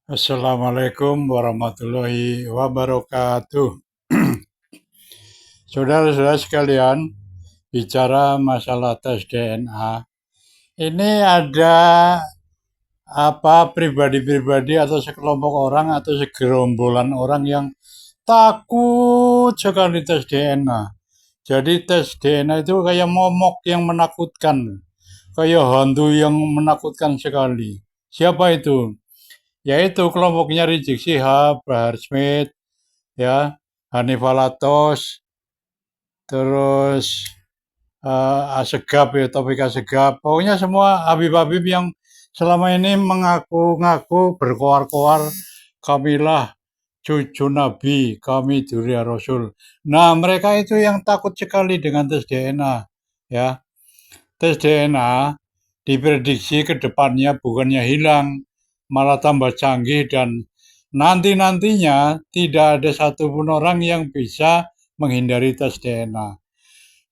Assalamualaikum warahmatullahi wabarakatuh. Saudara-saudara sekalian, bicara masalah tes DNA, ini ada pribadi-pribadi atau sekelompok orang atau segerombolan orang yang takut sekali tes DNA. Jadi tes DNA itu kayak momok yang menakutkan, kayak hantu yang menakutkan sekali. Siapa itu? Yaitu kelompoknya Rizik Syihab, Bahar Smith, ya, Hanif Alatos, terus Asegaf, ya, Taufik Asegaf. Pokoknya semua Habib-Habib yang selama ini mengaku-ngaku berkoar-koar, kamilah cucu Nabi, kami dzurriyyah Rasul. Nah, mereka itu yang takut sekali dengan tes DNA, ya. Tes DNA diprediksi ke depannya bukannya hilang, malah tambah canggih dan nanti-nantinya tidak ada satupun orang yang bisa menghindari tes DNA.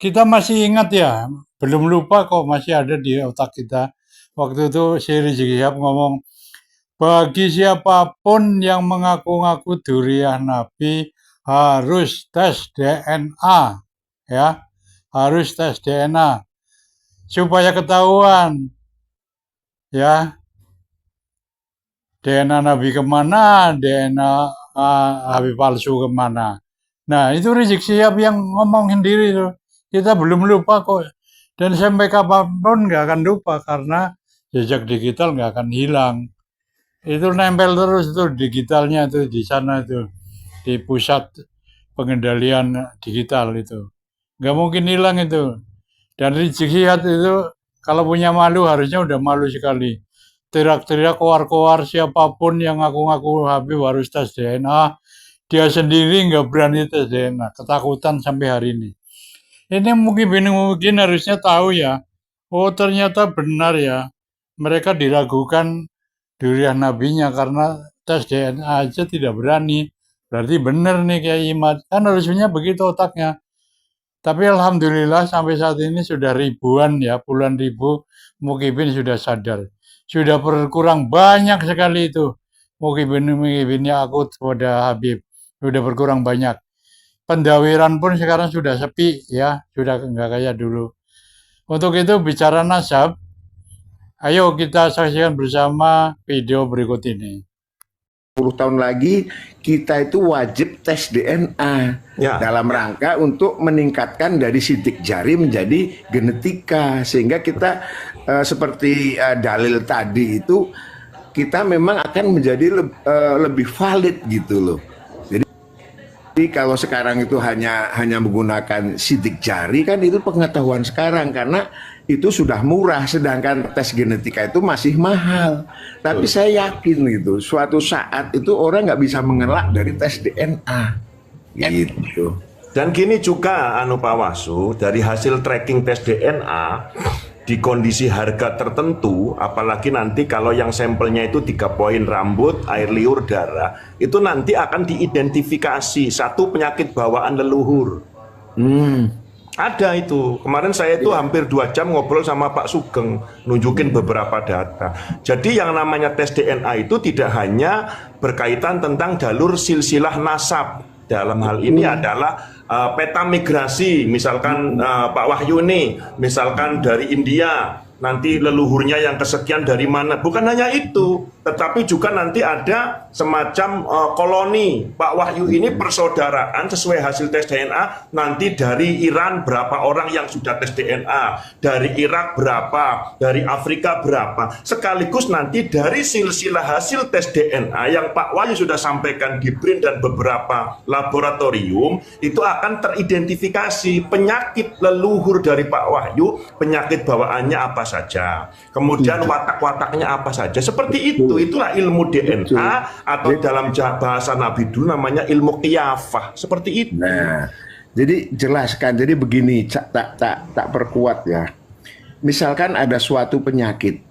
Kita masih ingat ya, belum lupa kok, masih ada di otak kita. Waktu itu si Rizik Syihab ngomong, bagi siapapun yang mengaku-ngaku dzurriyyah Nabi harus tes DNA, ya, harus tes DNA supaya ketahuan, ya, DNA Nabi kemana, DNA Habib palsu kemana. Nah, itu Rizik Syihab yang ngomong sendiri tuh. Kita belum lupa kok. Dan sampai kapanpun nggak akan lupa karena jejak digital nggak akan hilang. Itu nempel terus tuh digitalnya tuh di sana tuh, di pusat pengendalian digital itu. Nggak mungkin hilang itu. Dan Rizik Syihab itu kalau punya malu harusnya udah malu sekali. Teriak-teriak koar-koar siapapun yang ngaku-ngaku Habib harus tes DNA. Dia sendiri nggak berani tes DNA. Ketakutan sampai hari ini. Ini mungkin harusnya tahu ya. Oh ternyata benar ya. Mereka diragukan dzurriyyah nabinya karena tes DNA aja tidak berani. Berarti benar nih Kiai Imad. Kan harusnya begitu otaknya. Tapi alhamdulillah sampai saat ini sudah ribuan ya, puluhan ribu mukibin sudah sadar. Sudah berkurang banyak sekali itu mukibin-mukibinnya akut pada Habib. Sudah berkurang banyak. Pendawiran pun sekarang sudah sepi ya, sudah nggak kayak dulu. Untuk itu bicara nasab, ayo kita saksikan bersama video berikut ini. 10 tahun lagi kita itu wajib tes DNA dalam rangka untuk meningkatkan dari sidik jari menjadi genetika, sehingga kita seperti dalil tadi itu kita memang akan menjadi lebih valid gitu loh. Jadi kalau sekarang itu hanya menggunakan sidik jari kan itu pengetahuan sekarang karena itu sudah murah, sedangkan tes genetika itu masih mahal. Tapi saya yakin gitu, suatu saat itu orang nggak bisa mengelak dari tes DNA, gitu. Dan gini juga Pak Wasu, dari hasil tracking tes DNA di kondisi harga tertentu, apalagi nanti kalau yang sampelnya itu 3 poin rambut, air liur, darah, itu nanti akan diidentifikasi satu penyakit bawaan leluhur. Ada itu. Kemarin saya itu hampir 2 jam ngobrol sama Pak Sugeng, nunjukin beberapa data. Jadi yang namanya tes DNA itu tidak hanya berkaitan tentang jalur silsilah nasab. Dalam hal ini adalah peta migrasi, misalkan Pak Wahyu nih, misalkan dari India, nanti leluhurnya yang kesekian dari mana. Bukan hanya itu, tetapi juga nanti ada semacam koloni. Pak Wahyu ini persaudaraan sesuai hasil tes DNA, nanti dari Iran berapa orang yang sudah tes DNA, dari Irak berapa, dari Afrika berapa. Sekaligus nanti dari silsilah hasil tes DNA yang Pak Wahyu sudah sampaikan di BRIN dan beberapa laboratorium, itu akan teridentifikasi penyakit leluhur dari Pak Wahyu, penyakit bawaannya apa saja, kemudian watak-wataknya apa saja, seperti itu. Itulah ilmu DNA atau dalam bahasa Nabi dulu namanya ilmu qiyafah, seperti itu. Nah, jadi jelaskan, jadi begini, tak perkuat ya. Misalkan ada suatu penyakit,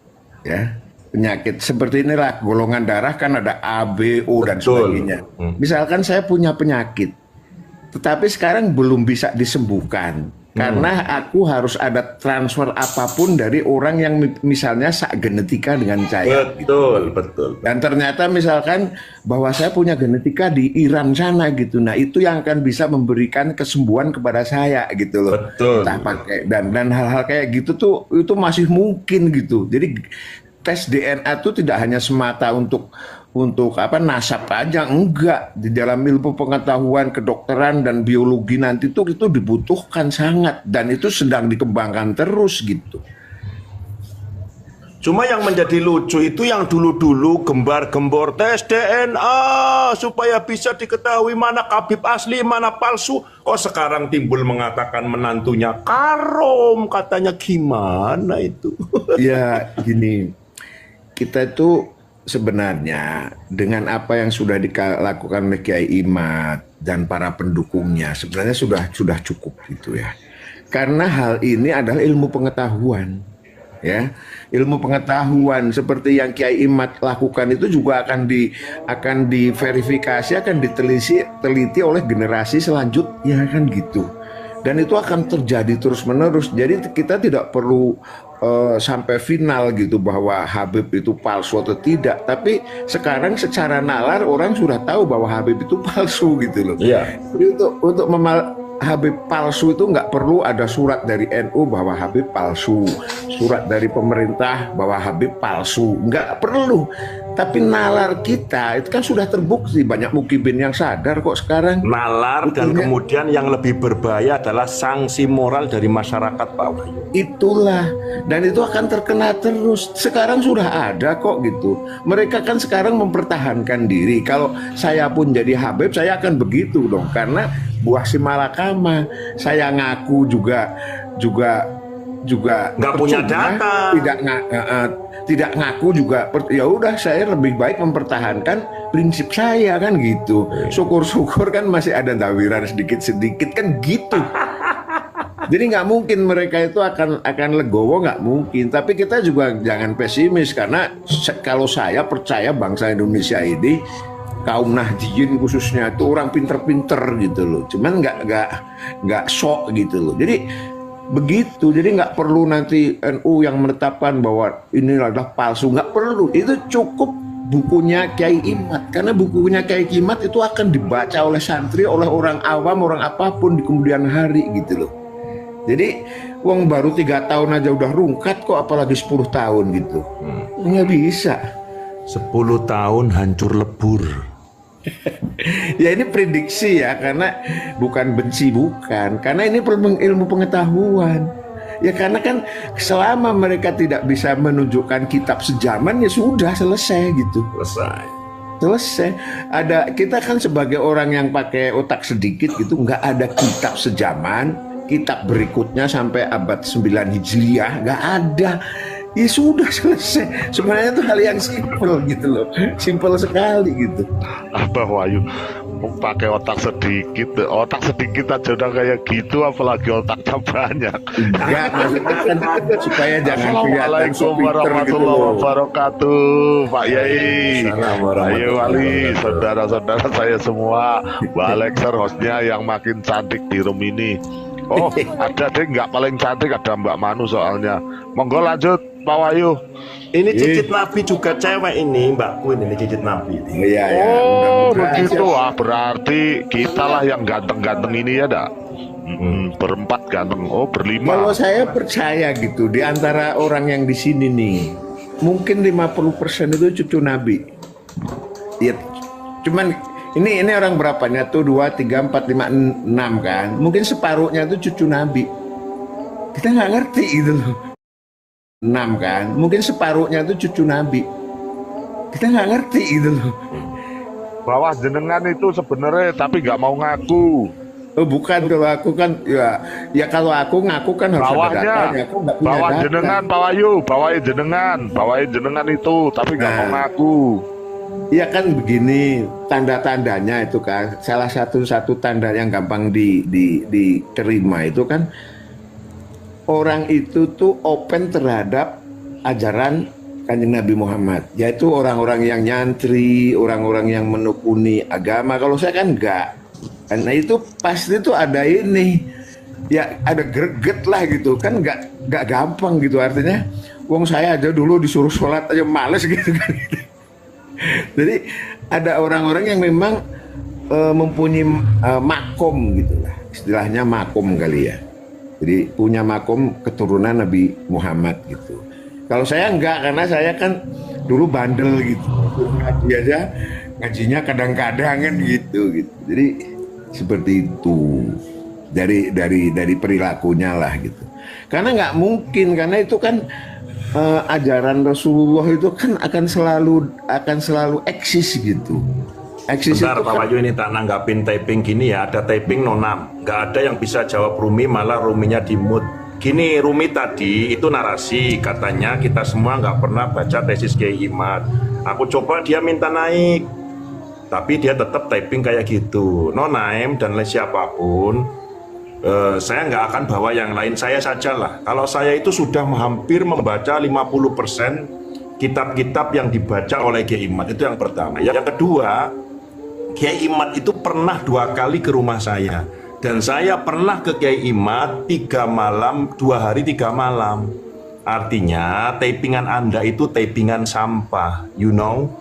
ya, penyakit seperti inilah, golongan darah kan ada A, B, O dan sebagainya. Misalkan saya punya penyakit, tetapi sekarang belum bisa disembuhkan. Karena aku harus ada transfer apapun dari orang yang misalnya genetika dengan saya. Betul, betul. Dan ternyata misalkan bahwa saya punya genetika di Iran sana gitu. Nah, itu yang akan bisa memberikan kesembuhan kepada saya gitu loh. Betul. Nah, pakai dan hal-hal kayak gitu tuh itu masih mungkin gitu. Jadi tes DNA itu tidak hanya semata untuk nasab aja, enggak. Di dalam ilmu pengetahuan kedokteran dan biologi nanti itu dibutuhkan sangat, dan itu sedang dikembangkan terus gitu. Cuma yang menjadi lucu itu yang dulu-dulu gembar-gembor tes DNA supaya bisa diketahui mana Khabib asli, mana palsu. Kok sekarang timbul mengatakan menantunya Karom, katanya gimana itu? Ya gini, kita itu sebenarnya dengan apa yang sudah dilakukan oleh Kiai Imad dan para pendukungnya sebenarnya sudah cukup gitu ya. Karena hal ini adalah ilmu pengetahuan, ya. Ilmu pengetahuan seperti yang Kiai Imad lakukan itu juga akan diverifikasi, akan diteliti oleh generasi selanjutnya kan gitu. Dan itu akan terjadi terus-menerus. Jadi kita tidak perlu sampai final gitu bahwa Habib itu palsu atau tidak. Tapi sekarang secara nalar orang sudah tahu bahwa Habib itu palsu gitu loh. Iya. Jadi untuk Habib palsu itu nggak perlu ada surat dari NU bahwa Habib palsu, surat dari pemerintah bahwa Habib palsu, nggak perlu. Tapi nalar kita itu kan sudah terbukti, banyak mukibin yang sadar kok sekarang. Nalar dan kemudian yang lebih berbahaya adalah sanksi moral dari masyarakat, Pak Wahyu. Itulah, dan itu akan terkena terus. Sekarang sudah ada kok gitu. Mereka kan sekarang mempertahankan diri. Kalau saya pun jadi Habib, saya akan begitu dong, karena buah si malakama. Saya ngaku juga nggak punya data, tidak ngaku juga. Ya udah, saya lebih baik mempertahankan prinsip saya kan gitu. Syukur-syukur kan masih ada tawiran sedikit-sedikit kan gitu. Jadi nggak mungkin mereka itu akan legowo, nggak mungkin. Tapi kita juga jangan pesimis, karena kalau saya percaya bangsa Indonesia ini, kaum Nahdliyin khususnya itu orang pinter-pinter gitu loh. Cuman nggak sok gitu loh. Jadi begitu, jadi nggak perlu nanti NU yang menetapkan bahwa ini adalah palsu, nggak perlu. Itu cukup bukunya Kiai Imad, karena bukunya Kiai Imad itu akan dibaca oleh santri, oleh orang awam, orang apapun di kemudian hari gitu loh. Jadi wong baru 3 tahun aja udah rungkat kok, apalagi 10 tahun gitu. Nggak bisa. 10 tahun hancur lebur. Ya ini prediksi ya, karena bukan benci, bukan, karena ini ilmu pengetahuan ya. Karena kan selama mereka tidak bisa menunjukkan kitab sejaman, ya sudah selesai gitu. Selesai. Kita kan sebagai orang yang pakai otak sedikit gitu, nggak ada kitab sejaman, kitab berikutnya sampai abad 9 Hijriah nggak ada. Ya sudah selesai. Sebenarnya itu hal yang simpel gitu loh, simpel sekali gitu. Apa Wahyu pakai otak sedikit aja udah kayak gitu, apalagi otaknya banyak. Enggak, maksudnya kan supaya jangan kelihatan Assalamualaikum warahmatullahi wabarakatuh, Pak Yai, Ayo Wali, saudara-saudara saya semua, Mbak Alexer hostnya yang makin cantik di room ini. Oh, ada deh nggak paling cantik, ada Mbak Manu soalnya. Monggo lanjut Pak Wahyu. Ini cicit Nabi juga cewek ini, Mbak Queen, ini cicit Nabi. Iya, ya. Oh, begitu. Berarti kita lah yang ganteng-ganteng ini ya, dak? Berempat ganteng. Oh, berlima. Kalau saya percaya gitu, di antara orang yang di sini nih, mungkin 50% itu cucu Nabi. Ya, cuman ini orang berapanya tuh? 2, 3, 4, 5, 6 kan? Mungkin separuhnya itu cucu Nabi. Kita nggak ngerti gitu loh. 6 kan? Mungkin separuhnya itu cucu Nabi. Kita nggak ngerti gitu loh. Bawah jenengan itu sebenarnya tapi nggak mau ngaku. Oh bukan, kalau aku kan ya kalau aku ngaku kan harus bawahnya, ada datanya. Aku nggak punya bawah data. jenengan Pak Wahyu, bawahin jenengan itu tapi nggak mau ngaku. Iya kan begini, tanda-tandanya itu kan, salah satu tanda yang gampang diterima itu kan, orang itu tuh open terhadap ajaran Kanjeng Nabi Muhammad, yaitu orang-orang yang nyantri, orang-orang yang menekuni agama. Kalau saya kan enggak, karena itu pasti tuh ada ini, ya ada greget lah gitu kan, nggak gampang gitu, artinya wong saya aja dulu disuruh sholat aja males gitu kan. Jadi ada orang-orang yang memang mempunyai makom gitu lah, istilahnya makom kali ya. Jadi punya makom keturunan Nabi Muhammad gitu. Kalau saya enggak, karena saya kan dulu bandel gitu, ngaji aja ngajinya kadang-kadang kan gitu. Jadi seperti itu dari perilakunya lah gitu. Karena nggak mungkin, karena itu kan ajaran Rasulullah itu kan akan selalu eksis gitu. Eksis Bentar itu Pak kan, Wahyu, ini tak nanggapin typing gini ya, ada typing nonam, nggak ada yang bisa jawab Rumi, malah Ruminya di mute. Gini, Rumi tadi itu narasi, katanya kita semua nggak pernah baca tesis Kiai Imad. Aku coba dia minta naik, tapi dia tetap typing kayak gitu. Nonaim dan siapapun, saya nggak akan bawa yang lain, saya sajalah. Kalau saya itu sudah hampir membaca 50% kitab-kitab yang dibaca oleh Kiai Imad, itu yang pertama. Yang kedua, Kiai Imad itu pernah 2 kali ke rumah saya, dan saya pernah ke Kiai Imad 3 malam, 2 hari 3 malam. Artinya tapingan Anda itu tapingan sampah, you know.